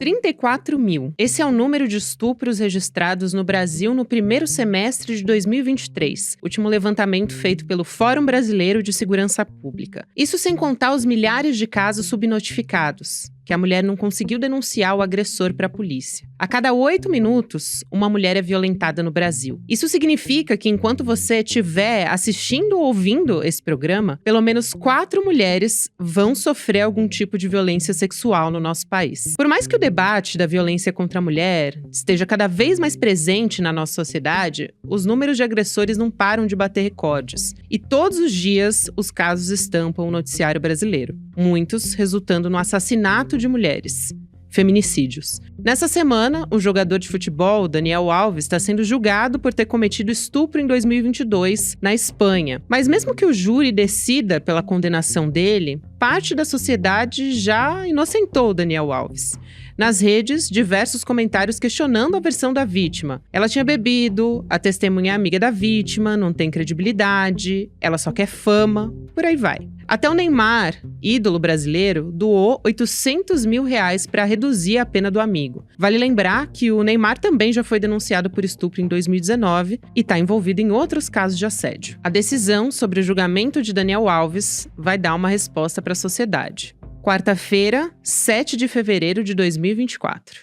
34 mil. Esse é o número de estupros registrados no Brasil no primeiro semestre de 2023, último levantamento feito pelo Fórum Brasileiro de Segurança Pública. Isso sem contar os milhares de casos subnotificados, que a mulher não conseguiu denunciar o agressor para a polícia. A cada 8 minutos, uma mulher é violentada no Brasil. Isso significa que enquanto você estiver assistindo ou ouvindo esse programa, pelo menos 4 mulheres vão sofrer algum tipo de violência sexual no nosso país. Por mais que o debate da violência contra a mulher esteja cada vez mais presente na nossa sociedade, os números de agressores não param de bater recordes. E todos os dias, os casos estampam o noticiário brasileiro. Muitos resultando no assassinato de mulheres. Feminicídios. Nessa semana, o jogador de futebol, Daniel Alves, está sendo julgado por ter cometido estupro em 2022 na Espanha. Mas mesmo que o júri decida pela condenação dele, parte da sociedade já inocentou Daniel Alves. Nas redes, diversos comentários questionando a versão da vítima. Ela tinha bebido, a testemunha é amiga da vítima, não tem credibilidade, ela só quer fama, por aí vai. Até o Neymar, ídolo brasileiro, doou R$800 mil para reduzir a pena do amigo. Vale lembrar que o Neymar também já foi denunciado por estupro em 2019 e está envolvido em outros casos de assédio. A decisão sobre o julgamento de Daniel Alves vai dar uma resposta para a sociedade. Quarta-feira, 7 de fevereiro de 2024.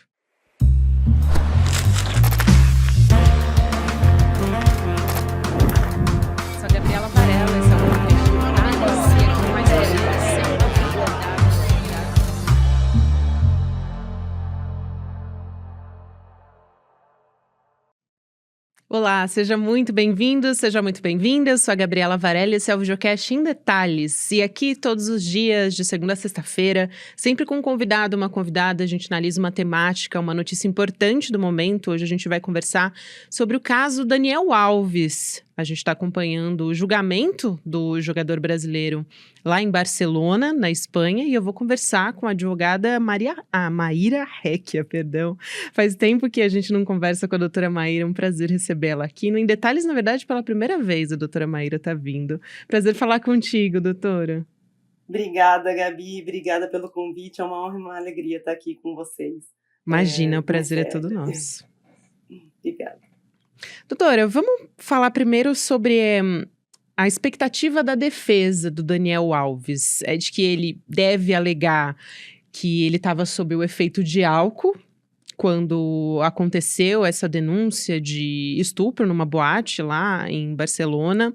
Sou a Gabriela Varela, esse é o podcast de análise aqui mais Olá, seja muito bem-vindo, seja muito bem-vinda. Eu sou a Gabriela Varela, esse é o Videocast em Detalhes. E aqui, todos os dias, de segunda a sexta-feira, sempre com um convidado, uma convidada, a gente analisa uma temática, uma notícia importante do momento. Hoje a gente vai conversar sobre o caso Daniel Alves. A gente está acompanhando o julgamento do jogador brasileiro lá em Barcelona, na Espanha, e eu vou conversar com a advogada Maíra Recchia. Faz tempo que a gente não conversa com a doutora Maíra, é um prazer recebê-la aqui. No Em Detalhes, na verdade, pela primeira vez a doutora Maíra está vindo. Prazer falar contigo, doutora. Obrigada, Gabi, obrigada pelo convite, é uma honra e uma alegria estar aqui com vocês. Imagina, o prazer é todo nosso. Obrigada. Doutora, vamos falar primeiro sobre a expectativa da defesa do Daniel Alves. É de que ele deve alegar que ele estava sob o efeito de álcool quando aconteceu essa denúncia de estupro numa boate lá em Barcelona.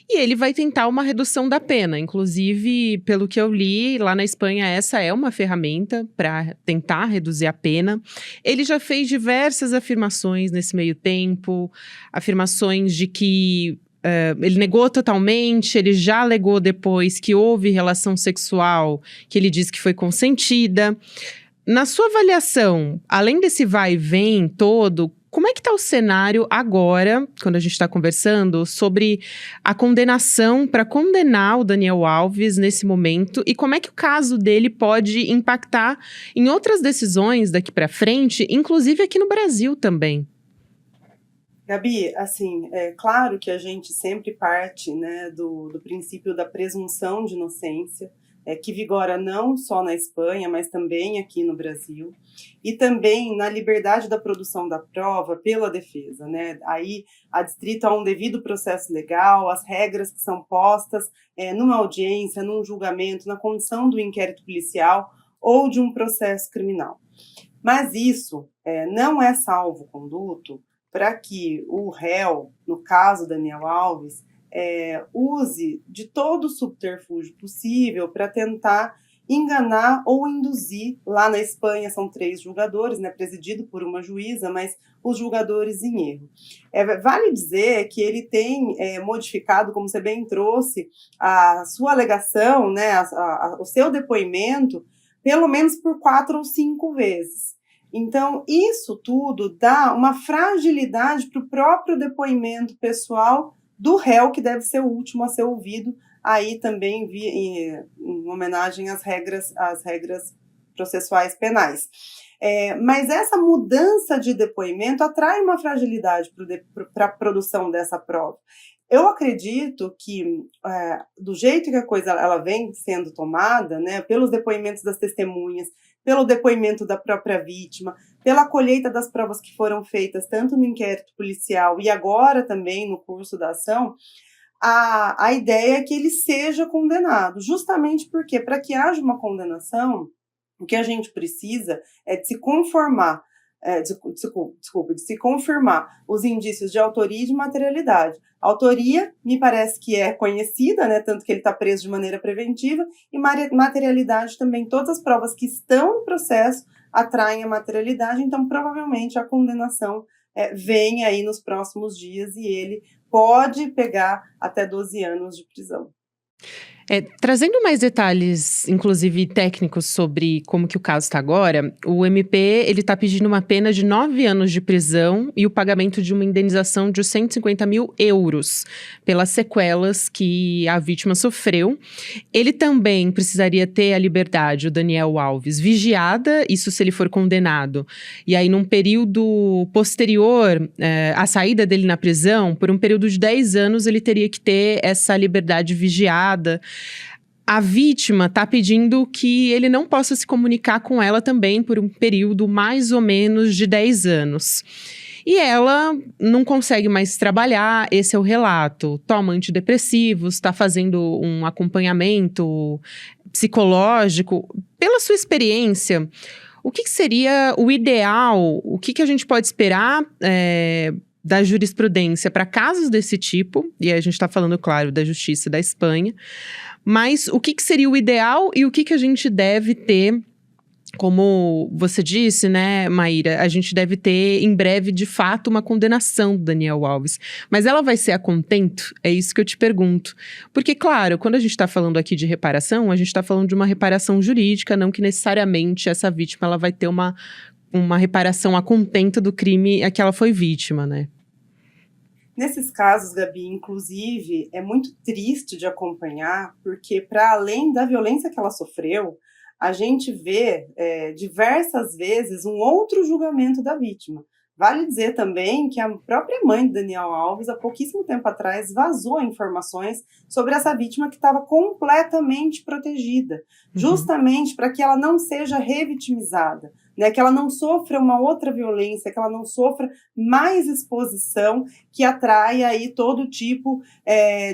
E ele vai tentar uma redução da pena. Inclusive, pelo que eu li, lá na Espanha, essa é uma ferramenta para tentar reduzir a pena. Ele já fez diversas afirmações nesse meio tempo, afirmações de que ele negou totalmente, ele já alegou depois que houve relação sexual, que ele disse que foi consentida. Na sua avaliação, além desse vai e vem todo, como é que está o cenário agora, quando a gente está conversando, sobre a condenação para condenar o Daniel Alves nesse momento e como é que o caso dele pode impactar em outras decisões daqui para frente, inclusive aqui no Brasil também? Gabi, assim, é claro que a gente sempre parte, né, do princípio da presunção de inocência, que vigora não só na Espanha, mas também aqui no Brasil, e também na liberdade da produção da prova pela defesa, né? Aí adstrito a um devido processo legal, as regras que são postas numa audiência, num julgamento, na condição do inquérito policial ou de um processo criminal. Mas isso não é salvo-conduto para que o réu, no caso Daniel Alves, use de todo o subterfúgio possível para tentar enganar ou induzir. Lá na Espanha são 3 julgadores, né, presidido por uma juíza, mas os julgadores em erro. Vale dizer que ele tem modificado, como você bem trouxe, a sua alegação, né, o seu depoimento, pelo menos por 4 ou 5 vezes. Então, isso tudo dá uma fragilidade para o próprio depoimento pessoal do réu, que deve ser o último a ser ouvido, aí também em homenagem às regras processuais penais. Mas essa mudança de depoimento atrai uma fragilidade para a produção dessa prova. Eu acredito que, do jeito que a coisa ela vem sendo tomada, né, pelos depoimentos das testemunhas, pelo depoimento da própria vítima, pela colheita das provas que foram feitas, tanto no inquérito policial e agora também no curso da ação, a ideia é que ele seja condenado, justamente porque, para que haja uma condenação, o que a gente precisa é de se conformar, de se confirmar os indícios de autoria e de materialidade. A autoria, me parece que é conhecida, né, tanto que ele está preso de maneira preventiva, e materialidade também, todas as provas que estão no processo atraem a materialidade, então provavelmente a condenação vem aí nos próximos dias e ele pode pegar até 12 anos de prisão. Trazendo mais detalhes, inclusive técnicos, sobre como que o caso está agora, o MP ele está pedindo uma pena de 9 anos de prisão e o pagamento de uma indenização de 150 mil euros pelas sequelas que a vítima sofreu. Ele também precisaria ter a liberdade, o Daniel Alves, vigiada, isso se ele for condenado. E aí, num período posterior à saída dele na prisão, por um período de 10 anos, ele teria que ter essa liberdade vigiada. A vítima está pedindo que ele não possa se comunicar com ela também por um período mais ou menos de 10 anos. E ela não consegue mais trabalhar, esse é o relato. Toma antidepressivos, está fazendo um acompanhamento psicológico. Pela sua experiência, o que seria o ideal? O que a gente pode esperar da jurisprudência para casos desse tipo? E a gente está falando, claro, da justiça da Espanha. Mas o que seria o ideal e o que a gente deve ter, como você disse, né, Maíra? A gente deve ter, em breve, de fato, uma condenação do Daniel Alves. Mas ela vai ser a contento? É isso que eu te pergunto. Porque, claro, quando a gente está falando aqui de reparação, a gente está falando de uma reparação jurídica, não que necessariamente essa vítima ela vai ter uma reparação a contento do crime a que ela foi vítima, né? Nesses casos, Gabi, inclusive, é muito triste de acompanhar, porque para além da violência que ela sofreu, a gente vê diversas vezes um outro julgamento da vítima. Vale dizer também que a própria mãe de Daniel Alves, há pouquíssimo tempo atrás, vazou informações sobre essa vítima que estava completamente protegida, justamente para que ela não seja revitimizada, né, que ela não sofra uma outra violência, que ela não sofra mais exposição que atrai aí todo tipo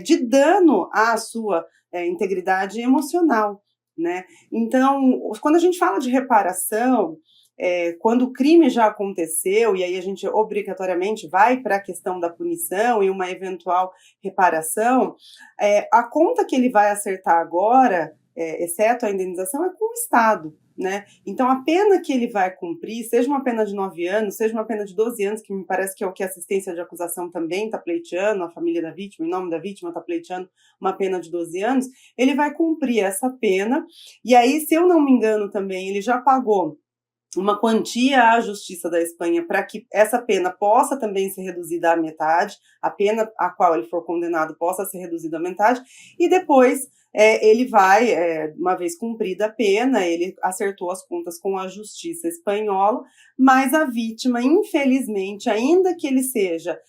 de dano à sua integridade emocional, né? Então, quando a gente fala de reparação, quando o crime já aconteceu, e aí a gente obrigatoriamente vai para a questão da punição e uma eventual reparação, a conta que ele vai acertar agora, exceto a indenização, é com o Estado, né? Então, a pena que ele vai cumprir, seja uma pena de 9 anos, seja uma pena de 12 anos, que me parece que é o que a assistência de acusação também está pleiteando, a família da vítima, em nome da vítima, está pleiteando uma pena de 12 anos, ele vai cumprir essa pena, e aí, se eu não me engano também, ele já pagou uma quantia à Justiça da Espanha para que essa pena possa também ser reduzida à metade, a pena a qual ele for condenado possa ser reduzida à metade, e depois ele vai, uma vez cumprida a pena, ele acertou as contas com a Justiça espanhola, mas a vítima, infelizmente, ainda que ele seja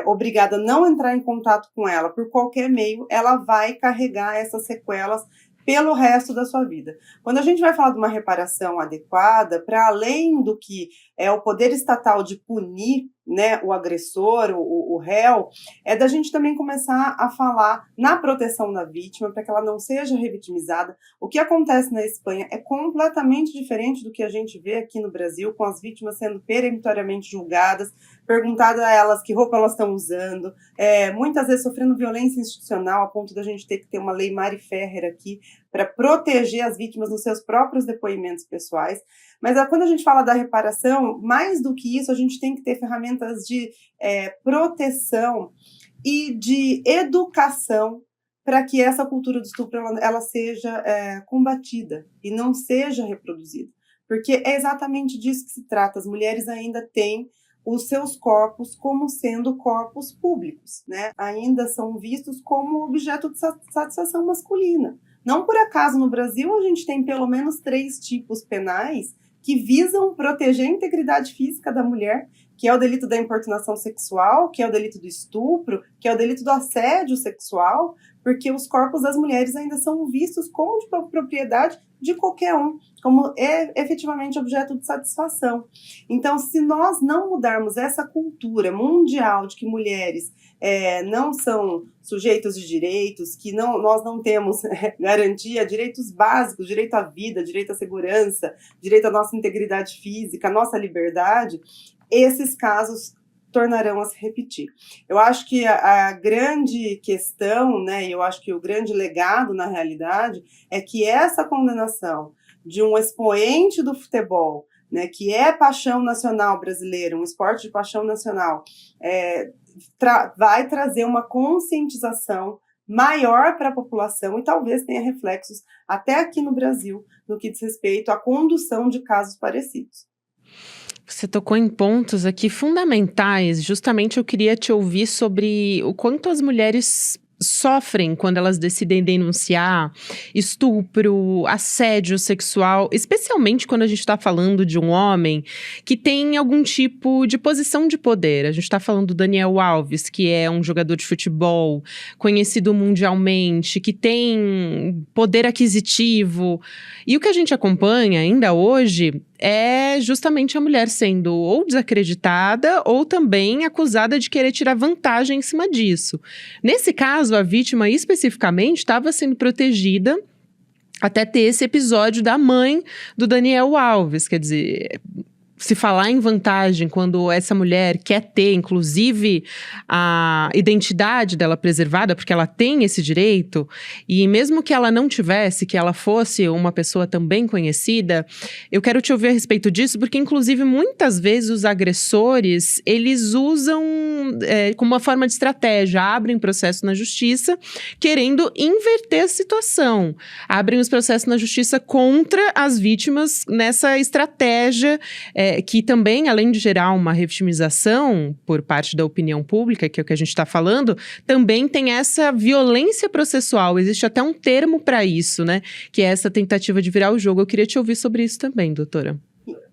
obrigada a não entrar em contato com ela por qualquer meio, ela vai carregar essas sequelas pelo resto da sua vida. Quando a gente vai falar de uma reparação adequada, para além do que é o poder estatal de punir, né, o agressor, o réu, é da gente também começar a falar na proteção da vítima, para que ela não seja revitimizada. O que acontece na Espanha é completamente diferente do que a gente vê aqui no Brasil, com as vítimas sendo peremptoriamente julgadas, perguntado a elas que roupa elas estão usando, muitas vezes sofrendo violência institucional, a ponto da gente ter que ter uma lei Mari Ferrer aqui, para proteger as vítimas nos seus próprios depoimentos pessoais. Mas quando a gente fala da reparação, mais do que isso, a gente tem que ter ferramentas de proteção e de educação para que essa cultura do estupro ela seja combatida e não seja reproduzida. Porque é exatamente disso que se trata. As mulheres ainda têm os seus corpos como sendo corpos públicos, né? Ainda são vistos como objeto de satisfação masculina. Não por acaso no Brasil a gente tem pelo menos 3 tipos penais que visam proteger a integridade física da mulher, que é o delito da importunação sexual, que é o delito do estupro, que é o delito do assédio sexual, porque os corpos das mulheres ainda são vistos como de propriedade de qualquer um, como efetivamente objeto de satisfação. Então, se nós não mudarmos essa cultura mundial de que mulheres não são sujeitos de direitos, que nós não temos garantia, direitos básicos, direito à vida, direito à segurança, direito à nossa integridade física, à nossa liberdade, esses casos tornarão a se repetir. Eu acho que a grande questão, né, eu acho que o grande legado, na realidade, é que essa condenação de um expoente do futebol, né, que é paixão nacional brasileira, um esporte de paixão nacional, vai trazer uma conscientização maior para a população e talvez tenha reflexos até aqui no Brasil, no que diz respeito à condução de casos parecidos. Você tocou em pontos aqui fundamentais. Justamente eu queria te ouvir sobre o quanto as mulheres sofrem quando elas decidem denunciar estupro, assédio sexual, especialmente quando a gente está falando de um homem que tem algum tipo de posição de poder. A gente está falando do Daniel Alves, que é um jogador de futebol conhecido mundialmente, que tem poder aquisitivo. E o que a gente acompanha ainda hoje é justamente a mulher sendo ou desacreditada ou também acusada de querer tirar vantagem em cima disso. Nesse caso, a vítima especificamente estava sendo protegida até ter esse episódio da mãe do Daniel Alves. Quer dizer, se falar em vantagem quando essa mulher quer ter, inclusive, a identidade dela preservada, porque ela tem esse direito, e mesmo que ela não tivesse, que ela fosse uma pessoa também conhecida, eu quero te ouvir a respeito disso, porque, inclusive, muitas vezes os agressores, eles usam como uma forma de estratégia, abrem processo na justiça, querendo inverter a situação. Abrem os processos na justiça contra as vítimas nessa estratégia que também, além de gerar uma revitimização por parte da opinião pública, que é o que a gente está falando, também tem essa violência processual. Existe até um termo para isso, né? Que é essa tentativa de virar o jogo. Eu queria te ouvir sobre isso também, doutora.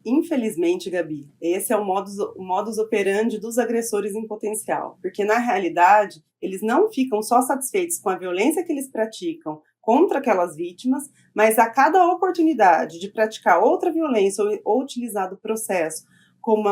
Infelizmente, Gabi, esse é o modus operandi dos agressores em potencial, porque na realidade eles não ficam só satisfeitos com a violência que eles praticam contra aquelas vítimas, mas a cada oportunidade de praticar outra violência ou utilizar o processo como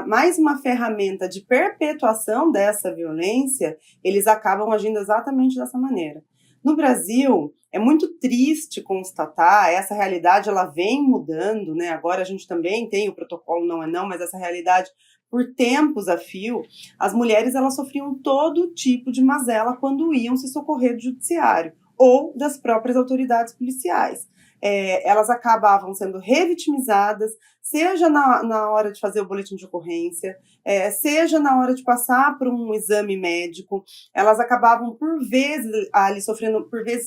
mais uma ferramenta de perpetuação dessa violência, eles acabam agindo exatamente dessa maneira. No Brasil, é muito triste constatar, essa realidade ela vem mudando, né? Agora a gente também tem o protocolo não é não, mas essa realidade por tempos a fio, as mulheres elas sofriam todo tipo de mazela quando iam se socorrer do judiciário ou das próprias autoridades policiais. Elas acabavam sendo revitimizadas, seja na hora de fazer o boletim de ocorrência, seja na hora de passar por um exame médico, elas acabavam por vezes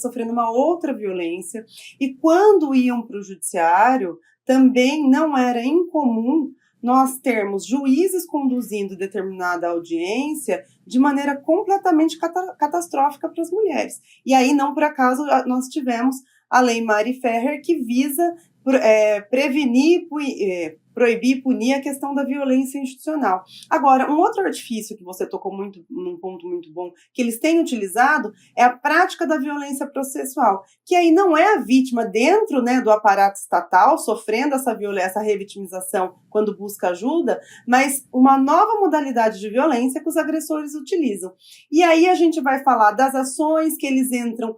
sofrendo uma outra violência, e quando iam para o judiciário, também não era incomum nós termos juízes conduzindo determinada audiência de maneira completamente catastrófica para as mulheres. E aí, não por acaso, nós tivemos a Lei Mari Ferrer, que visa prevenir, proibir e punir a questão da violência institucional. Agora, um outro artifício que você tocou num ponto muito bom, que eles têm utilizado, é a prática da violência processual, que aí não é a vítima dentro, né, do aparato estatal, sofrendo essa revitimização quando busca ajuda, mas uma nova modalidade de violência que os agressores utilizam. E aí a gente vai falar das ações que eles entram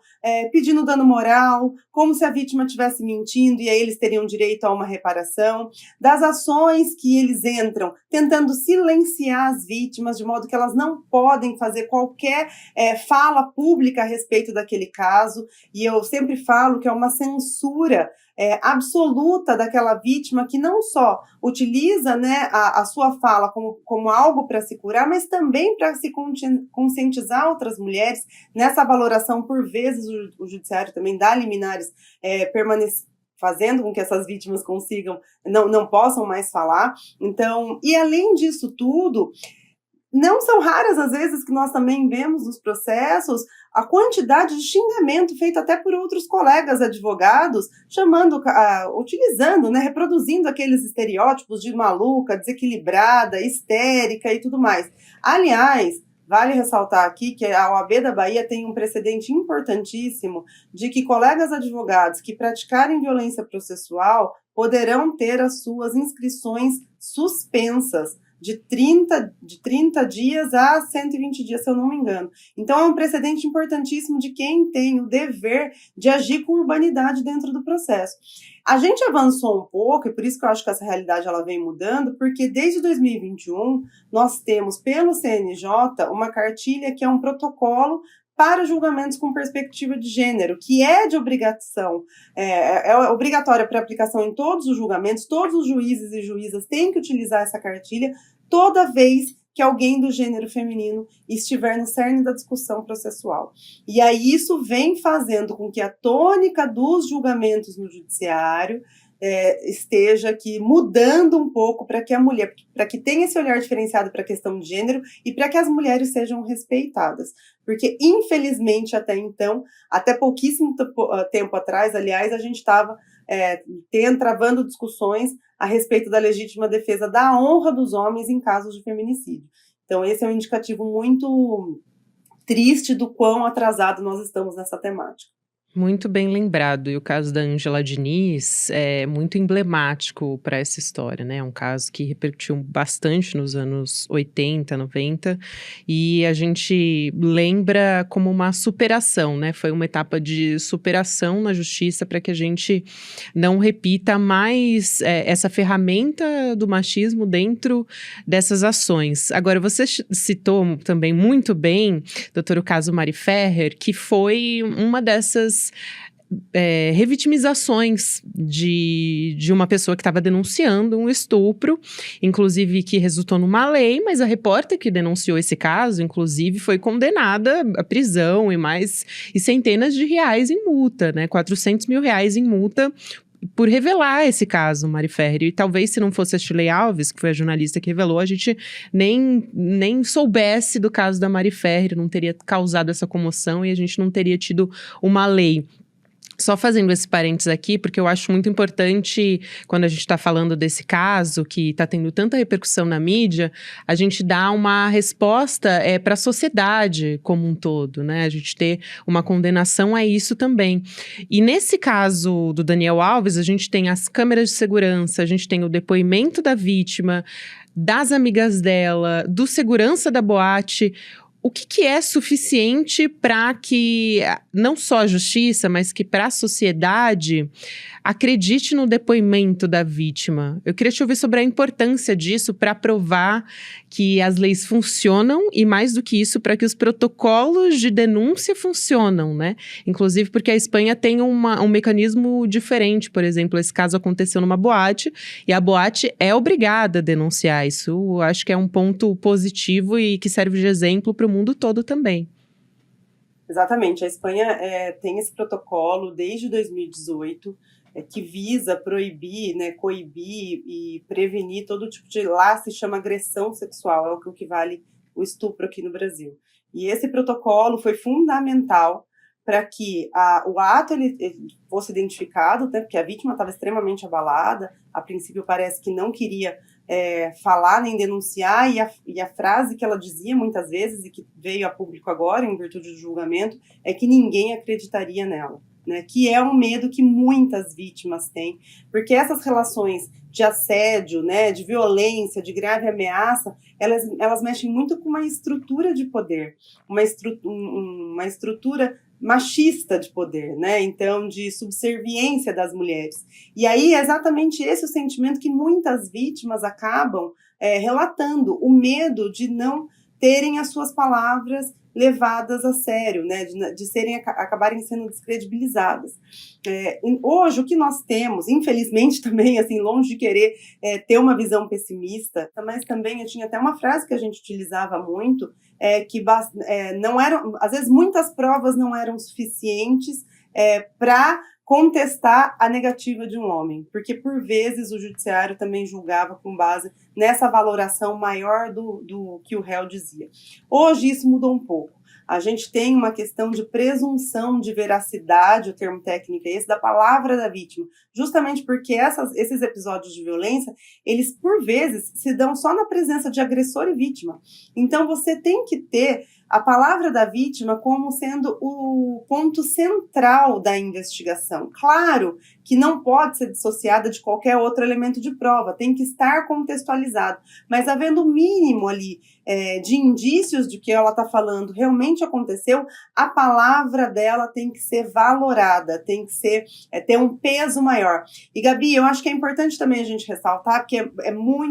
pedindo dano moral, como se a vítima estivesse mentindo, e aí eles teriam direito a uma reparação, das ações que eles entram tentando silenciar as vítimas, de modo que elas não podem fazer qualquer fala pública a respeito daquele caso, e eu sempre falo que é uma censura absoluta daquela vítima que não só utiliza, né, a sua fala como algo para se curar, mas também para se conscientizar outras mulheres nessa valoração. Por vezes o judiciário também dá liminares fazendo com que essas vítimas não possam mais falar. Então, e além disso tudo, não são raras as vezes que nós também vemos nos processos a quantidade de xingamento feito até por outros colegas advogados, utilizando, né, reproduzindo aqueles estereótipos de maluca, desequilibrada, histérica e tudo mais. Aliás, Vale ressaltar aqui que a OAB da Bahia tem um precedente importantíssimo de que colegas advogados que praticarem violência processual poderão ter as suas inscrições suspensas de 30 dias a 120 dias, se eu não me engano. Então, é um precedente importantíssimo de quem tem o dever de agir com urbanidade dentro do processo. A gente avançou um pouco, e por isso que eu acho que essa realidade ela vem mudando, porque desde 2021 nós temos pelo CNJ uma cartilha que é um protocolo para julgamentos com perspectiva de gênero, que é de obrigação, é obrigatória para aplicação em todos os julgamentos, todos os juízes e juízas têm que utilizar essa cartilha toda vez que alguém do gênero feminino estiver no cerne da discussão processual. E aí isso vem fazendo com que a tônica dos julgamentos no judiciário esteja aqui mudando um pouco para que a mulher, para que tenha esse olhar diferenciado para a questão de gênero e para que as mulheres sejam respeitadas. Porque, infelizmente, até então, até pouquíssimo tempo atrás, aliás, a gente estava travando discussões a respeito da legítima defesa da honra dos homens em casos de feminicídio. Então, esse é um indicativo muito triste do quão atrasado nós estamos nessa temática. Muito bem lembrado, e o caso da Ângela Diniz é muito emblemático para essa história, né? É um caso que repercutiu bastante nos anos 80, 90, e a gente lembra como uma superação, né? Foi uma etapa de superação na justiça para que a gente não repita mais essa ferramenta do machismo dentro dessas ações. Agora, você citou também muito bem, doutor, o caso Mari Ferrer, que foi uma dessas revitimizações de uma pessoa que estava denunciando um estupro, inclusive que resultou numa lei, mas a repórter que denunciou esse caso, inclusive, foi condenada à prisão e centenas de reais em multa, né? 400 mil reais em multa por revelar esse caso, Mari Ferrer. E talvez se não fosse a Shirley Alves, que foi a jornalista que revelou, a gente nem soubesse do caso da Mari Ferrer, não teria causado essa comoção e a gente não teria tido uma lei. Só fazendo esse parênteses aqui, porque eu acho muito importante, quando a gente está falando desse caso, que está tendo tanta repercussão na mídia, a gente dá uma resposta para a sociedade como um todo, né? A gente ter uma condenação a isso também. E nesse caso do Daniel Alves, a gente tem as câmeras de segurança, a gente tem o depoimento da vítima, das amigas dela, do segurança da boate. O que é suficiente para que não só a justiça, mas que para a sociedade acredite no depoimento da vítima? Eu queria te ouvir sobre a importância disso para provar que as leis funcionam e, mais do que isso, para que os protocolos de denúncia funcionam, né? Inclusive porque a Espanha tem um mecanismo diferente. Por exemplo, esse caso aconteceu numa boate e a boate é obrigada a denunciar. Isso eu acho que é um ponto positivo e que serve de exemplo para o mundo todo também. Exatamente. A Espanha tem esse protocolo desde 2018, que visa proibir, né, coibir e prevenir todo tipo de, lá se chama agressão sexual, é o que vale o estupro aqui no Brasil. E esse protocolo foi fundamental para que o ato ele fosse identificado, né, porque a vítima estava extremamente abalada, a princípio parece que não queria falar nem denunciar, e a frase que ela dizia muitas vezes, e que veio a público agora, em virtude do julgamento, é que ninguém acreditaria nela. Né, que é um medo que muitas vítimas têm, porque essas relações de assédio, né, de violência, de grave ameaça, elas mexem muito com uma estrutura de poder, uma estrutura machista de poder, né, então de subserviência das mulheres. E aí é exatamente esse o sentimento que muitas vítimas acabam relatando, o medo de não terem as suas palavras levadas a sério, né, de acabarem sendo descredibilizadas. Hoje, o que nós temos, infelizmente também, assim, longe de querer ter uma visão pessimista, mas também eu tinha até uma frase que a gente utilizava muito, que não eram, às vezes muitas provas não eram suficientes para contestar a negativa de um homem, porque por vezes o judiciário também julgava com base nessa valoração maior do que o réu dizia. Hoje isso mudou um pouco. a gente tem uma questão de presunção de veracidade, o termo técnico é esse, da palavra da vítima, justamente porque esses episódios de violência, eles, por vezes, se dão só na presença de agressor e vítima. Então, você tem que ter a palavra da vítima como sendo o ponto central da investigação. Claro que não pode ser dissociada de qualquer outro elemento de prova, tem que estar contextualizado, mas havendo o mínimo ali de indícios de que ela está falando realmente aconteceu, a palavra dela tem que ser valorada, tem que ser, ter um peso maior. E, Gabi, eu acho que é importante também a gente ressaltar, porque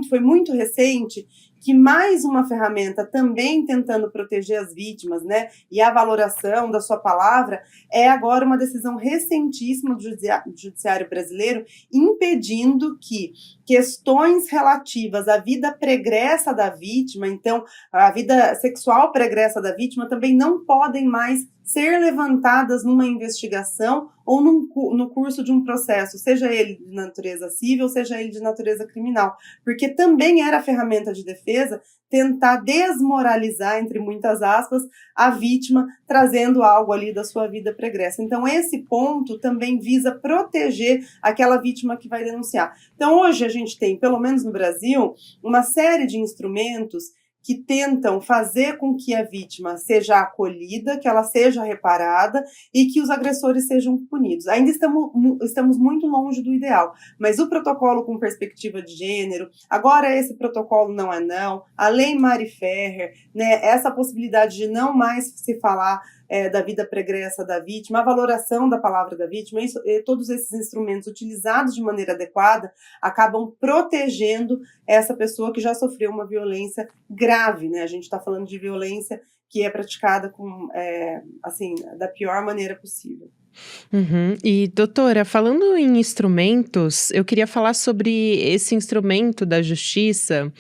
foi muito recente, que mais uma ferramenta também tentando proteger as vítimas, né, e a valoração da sua palavra, é agora uma decisão recentíssima do judiciário brasileiro, impedindo que questões relativas à vida pregressa da vítima, então, a vida sexual pregressa da vítima, também não podem mais ser levantadas numa investigação ou no curso de um processo, seja ele de natureza civil, seja ele de natureza criminal, porque também era ferramenta de defesa tentar desmoralizar, entre muitas aspas, a vítima, trazendo algo ali da sua vida pregressa. Então, esse ponto também visa proteger aquela vítima que vai denunciar. Então, hoje a gente tem, pelo menos no Brasil, uma série de instrumentos que tentam fazer com que a vítima seja acolhida, que ela seja reparada e que os agressores sejam punidos. Ainda estamos muito longe do ideal, mas o protocolo com perspectiva de gênero, agora esse protocolo não é não, a lei Mari Ferrer, né, essa possibilidade de não mais se falar da vida pregressa da vítima, a valoração da palavra da vítima, todos esses instrumentos utilizados de maneira adequada acabam protegendo essa pessoa que já sofreu uma violência grave, né? A gente está falando de violência que é praticada assim, da pior maneira possível. Uhum. E, doutora, falando em instrumentos, eu queria falar sobre esse instrumento da justiça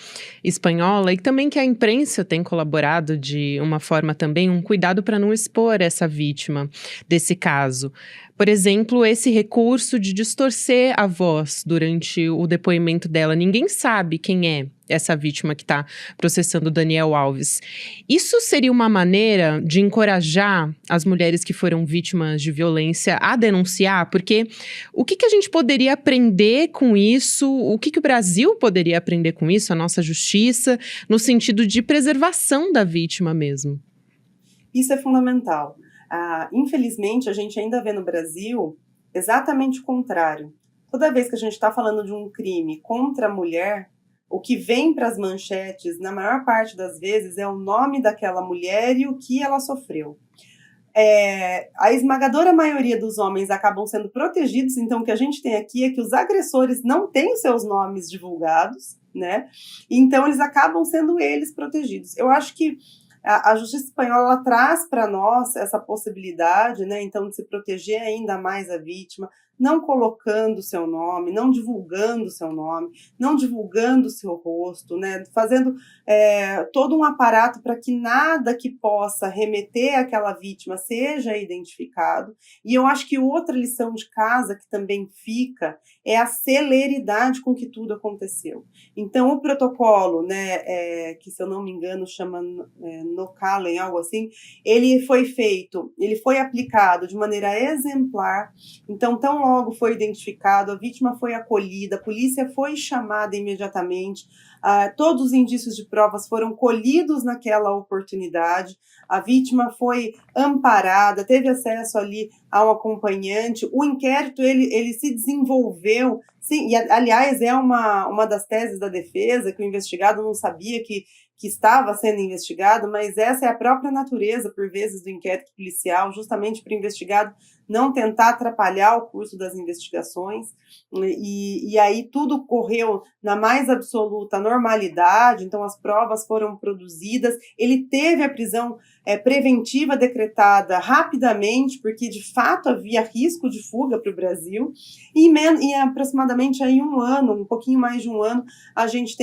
espanhola e também que a imprensa tem colaborado de uma forma também, um cuidado para não expor essa vítima desse caso. Por exemplo, esse recurso de distorcer a voz durante o depoimento dela. Ninguém sabe quem é essa vítima que está processando Daniel Alves. Isso seria uma maneira de encorajar as mulheres que foram vítimas de violência a denunciar? Porque o que a gente poderia aprender com isso? O que o Brasil poderia aprender com isso, a nossa justiça, no sentido de preservação da vítima mesmo? Isso é fundamental. Infelizmente, a gente ainda vê no Brasil exatamente o contrário. Toda vez que a gente está falando de um crime contra a mulher, o que vem para as manchetes, na maior parte das vezes, é o nome daquela mulher e o que ela sofreu. A esmagadora maioria dos homens acabam sendo protegidos, então o que a gente tem aqui é que os agressores não têm os seus nomes divulgados, né? Então eles acabam sendo eles protegidos. Eu acho que a justiça espanhola ela traz para nós essa possibilidade, né, então, de se proteger ainda mais a vítima, não colocando o seu nome, não divulgando o seu nome, não divulgando o seu rosto, né, fazendo todo um aparato para que nada que possa remeter àquela vítima seja identificado. E eu acho que outra lição de casa que também fica é a celeridade com que tudo aconteceu. Então, o protocolo, né, que, se eu não me engano, chama Nocalen, algo assim, ele foi aplicado de maneira exemplar. Então, tão logo foi identificado, a vítima foi acolhida, a polícia foi chamada imediatamente, todos os indícios de provas foram colhidos naquela oportunidade, a vítima foi amparada, teve acesso ali a um acompanhante, o inquérito ele se desenvolveu, sim, e aliás é uma das teses da defesa, que o investigado não sabia que estava sendo investigado, mas essa é a própria natureza, por vezes, do inquérito policial, justamente para o investigado não tentar atrapalhar o curso das investigações, e aí tudo correu na mais absoluta normalidade, então as provas foram produzidas, ele teve a prisão preventiva decretada rapidamente, porque de fato havia risco de fuga para o Brasil, e aproximadamente aí um pouquinho mais de um ano, a gente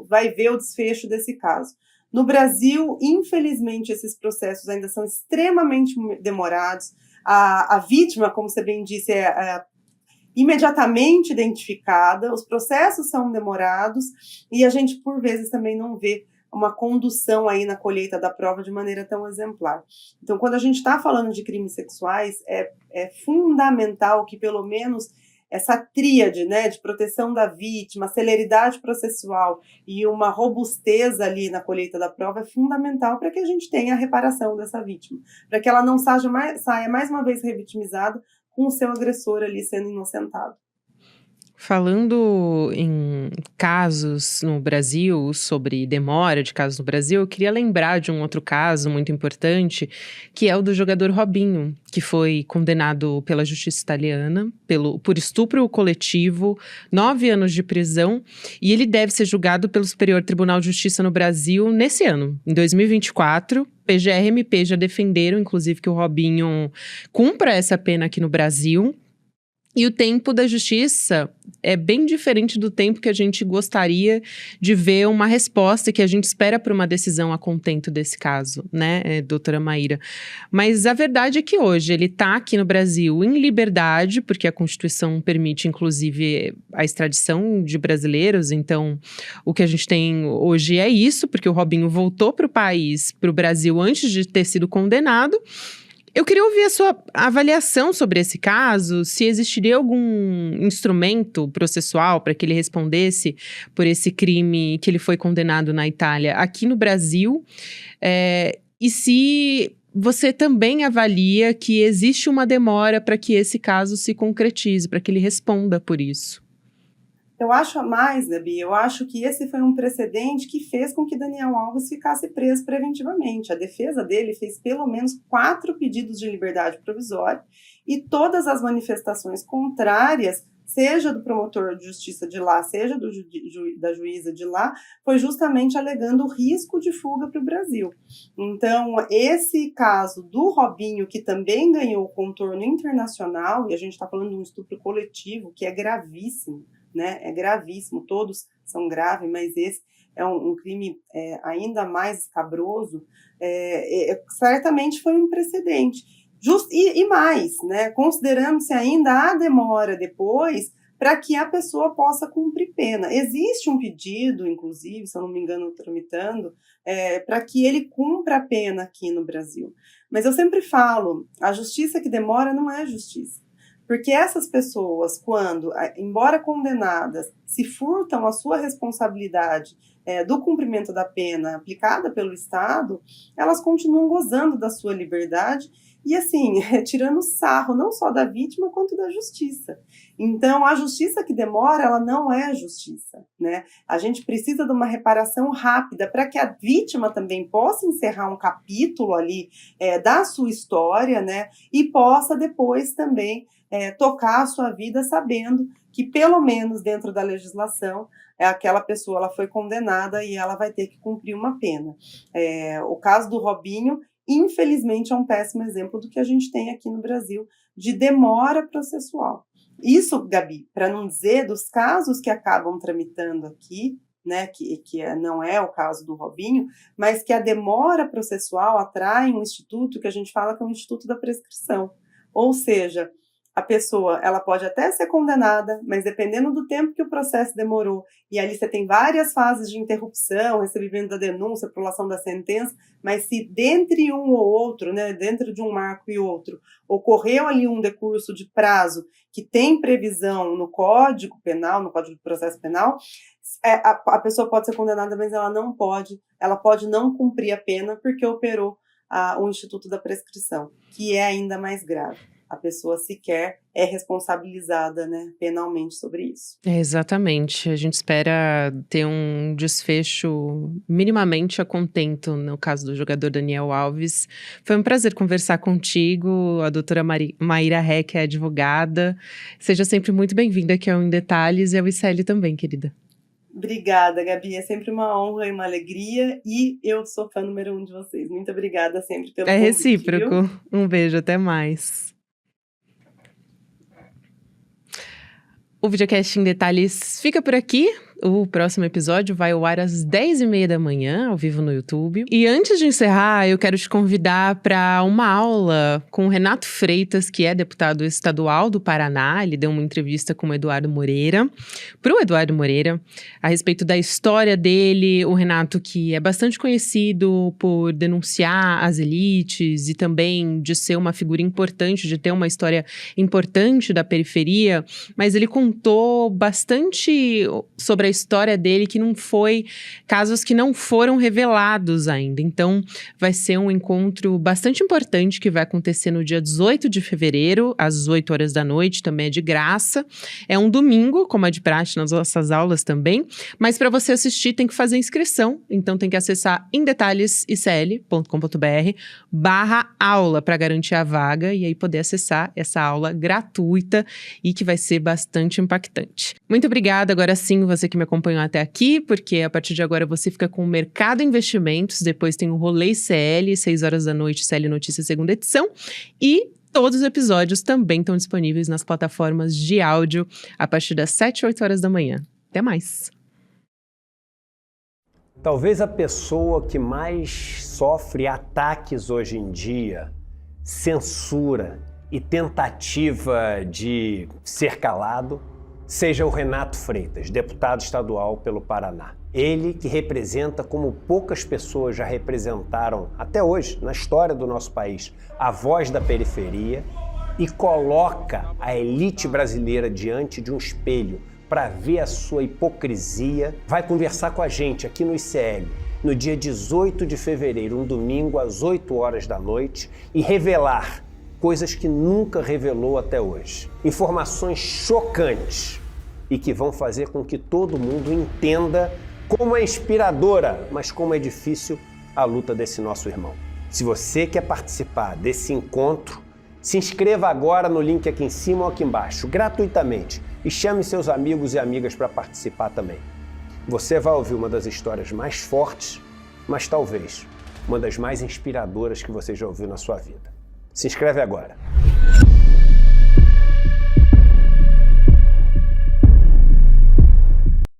vai ver o desfecho desse caso. No Brasil, infelizmente, esses processos ainda são extremamente demorados. A vítima, como você bem disse, é imediatamente identificada, os processos são demorados e a gente, por vezes, também não vê uma condução aí na colheita da prova de maneira tão exemplar. Então, quando a gente está falando de crimes sexuais, é fundamental que pelo menos essa tríade, né, de proteção da vítima, celeridade processual e uma robustez ali na colheita da prova é fundamental para que a gente tenha a reparação dessa vítima, para que ela não saia mais uma vez revitimizada com o seu agressor ali sendo inocentado. Falando em casos no Brasil, sobre demora de casos no Brasil, eu queria lembrar de um outro caso muito importante, que é o do jogador Robinho, que foi condenado pela justiça italiana por estupro coletivo, 9 anos de prisão, e ele deve ser julgado pelo Superior Tribunal de Justiça no Brasil nesse ano, em 2024. PGR e MP já defenderam, inclusive, que o Robinho cumpra essa pena aqui no Brasil. E o tempo da justiça é bem diferente do tempo que a gente gostaria de ver uma resposta, que a gente espera por uma decisão a contento desse caso, né, doutora Maíra? Mas a verdade é que hoje ele está aqui no Brasil em liberdade, porque a Constituição permite, inclusive, a extradição de brasileiros. Então, o que a gente tem hoje é isso, porque o Robinho voltou para o Brasil, antes de ter sido condenado. Eu queria ouvir a sua avaliação sobre esse caso, se existiria algum instrumento processual para que ele respondesse por esse crime que ele foi condenado na Itália aqui no Brasil, e se você também avalia que existe uma demora para que esse caso se concretize, para que ele responda por isso. Eu acho a mais, Gabi, eu acho que esse foi um precedente que fez com que Daniel Alves ficasse preso preventivamente. A defesa dele fez pelo menos 4 pedidos de liberdade provisória e todas as manifestações contrárias, seja do promotor de justiça de lá, seja da juíza de lá, foi justamente alegando o risco de fuga para o Brasil. Então, esse caso do Robinho, que também ganhou contorno internacional, e a gente está falando de um estupro coletivo, que é gravíssimo, né? É gravíssimo, todos são graves, mas esse é um crime ainda mais escabroso, certamente foi um precedente. E mais, né? Considerando-se ainda a demora depois para que a pessoa possa cumprir pena. Existe um pedido, inclusive, se eu não me engano, tramitando, para que ele cumpra a pena aqui no Brasil. Mas eu sempre falo, a justiça que demora não é justiça. Porque essas pessoas, quando, embora condenadas, se furtam a sua responsabilidade do cumprimento da pena aplicada pelo Estado, elas continuam gozando da sua liberdade e, assim, tirando sarro não só da vítima, quanto da justiça. Então, a justiça que demora, ela não é justiça, né? A gente precisa de uma reparação rápida para que a vítima também possa encerrar um capítulo ali da sua história, né? E possa depois também tocar a sua vida sabendo que, pelo menos dentro da legislação, aquela pessoa ela foi condenada e ela vai ter que cumprir uma pena. O caso do Robinho, infelizmente, é um péssimo exemplo do que a gente tem aqui no Brasil de demora processual. Isso, Gabi, para não dizer dos casos que acabam tramitando aqui, né, que não é o caso do Robinho, mas que a demora processual atrai um instituto que a gente fala que é um instituto da prescrição. Ou seja, a pessoa, ela pode até ser condenada, mas dependendo do tempo que o processo demorou, e ali você tem várias fases de interrupção, recebimento da denúncia, prolação da sentença, mas se dentre um ou outro, né, dentro de um marco e outro, ocorreu ali um decurso de prazo que tem previsão no Código Penal, no Código de Processo Penal, a pessoa pode ser condenada, mas ela pode não cumprir a pena porque operou o Instituto da Prescrição, que é ainda mais grave. A pessoa sequer é responsabilizada, né, penalmente sobre isso. Exatamente. A gente espera ter um desfecho minimamente a contento no caso do jogador Daniel Alves. Foi um prazer conversar contigo, a doutora Maíra Ré, que é advogada. Seja sempre muito bem-vinda aqui ao Em Detalhes e ao ICL também, querida. Obrigada, Gabi. É sempre uma honra e uma alegria. E eu sou fã número 1 de vocês. Muito obrigada sempre pelo convite. É recíproco. Um beijo, até mais. O Videocast em Detalhes fica por aqui. O próximo episódio vai ao ar às 10h30 da manhã, ao vivo no YouTube. E antes de encerrar, eu quero te convidar para uma aula com o Renato Freitas, que é deputado estadual do Paraná. Ele deu uma entrevista com o Eduardo Moreira, para o Eduardo Moreira, a respeito da história dele. O Renato, que é bastante conhecido por denunciar as elites e também de ser uma figura importante, de ter uma história importante da periferia, mas ele contou bastante sobre a história dele, que não foi casos que não foram revelados ainda. Então, vai ser um encontro bastante importante que vai acontecer no dia 18 de fevereiro, às 8 horas da noite, também é de graça. É um domingo, como é de praxe nas nossas aulas também, mas para você assistir tem que fazer inscrição, então tem que acessar emdetalhesicl.com.br/aula para garantir a vaga e aí poder acessar essa aula gratuita e que vai ser bastante impactante. Muito obrigada, agora sim, você que me acompanhou até aqui, porque a partir de agora você fica com o Mercado Investimentos, depois tem o Rolê CL, 6 horas da noite, CL Notícias, segunda edição, e todos os episódios também estão disponíveis nas plataformas de áudio a partir das 7, 8 horas da manhã. Até mais! Talvez a pessoa que mais sofre ataques hoje em dia, censura e tentativa de ser calado, seja o Renato Freitas, deputado estadual pelo Paraná. Ele que representa, como poucas pessoas já representaram até hoje na história do nosso país, a voz da periferia e coloca a elite brasileira diante de um espelho para ver a sua hipocrisia. Vai conversar com a gente aqui no ICL no dia 18 de fevereiro, um domingo às 8 horas da noite, e revelar coisas que nunca revelou até hoje. Informações chocantes e que vão fazer com que todo mundo entenda como é inspiradora, mas como é difícil a luta desse nosso irmão. Se você quer participar desse encontro, se inscreva agora no link aqui em cima ou aqui embaixo, gratuitamente, e chame seus amigos e amigas para participar também. Você vai ouvir uma das histórias mais fortes, mas talvez uma das mais inspiradoras que você já ouviu na sua vida. Se inscreve agora.